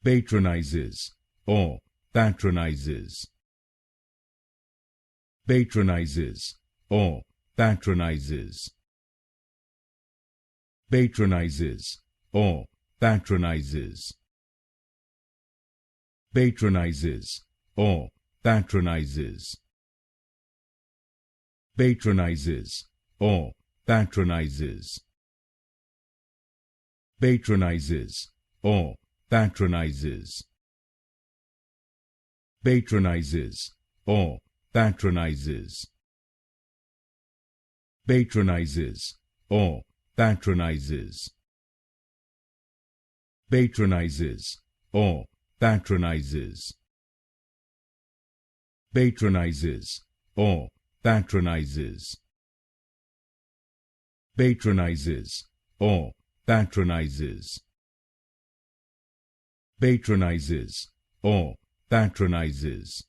Patronizes or patronizes. Patronizes or patronizes. Patronizes or patronizes. Patronizes or patronizes. Patronizes or patronizes. Patronizes or patronizes. Patronizes or patronizes. Patronizes or patronizes. Patronizes or patronizes. Patronizes or patronizes. Patronizes or patronizes. Patronizes or patronizes.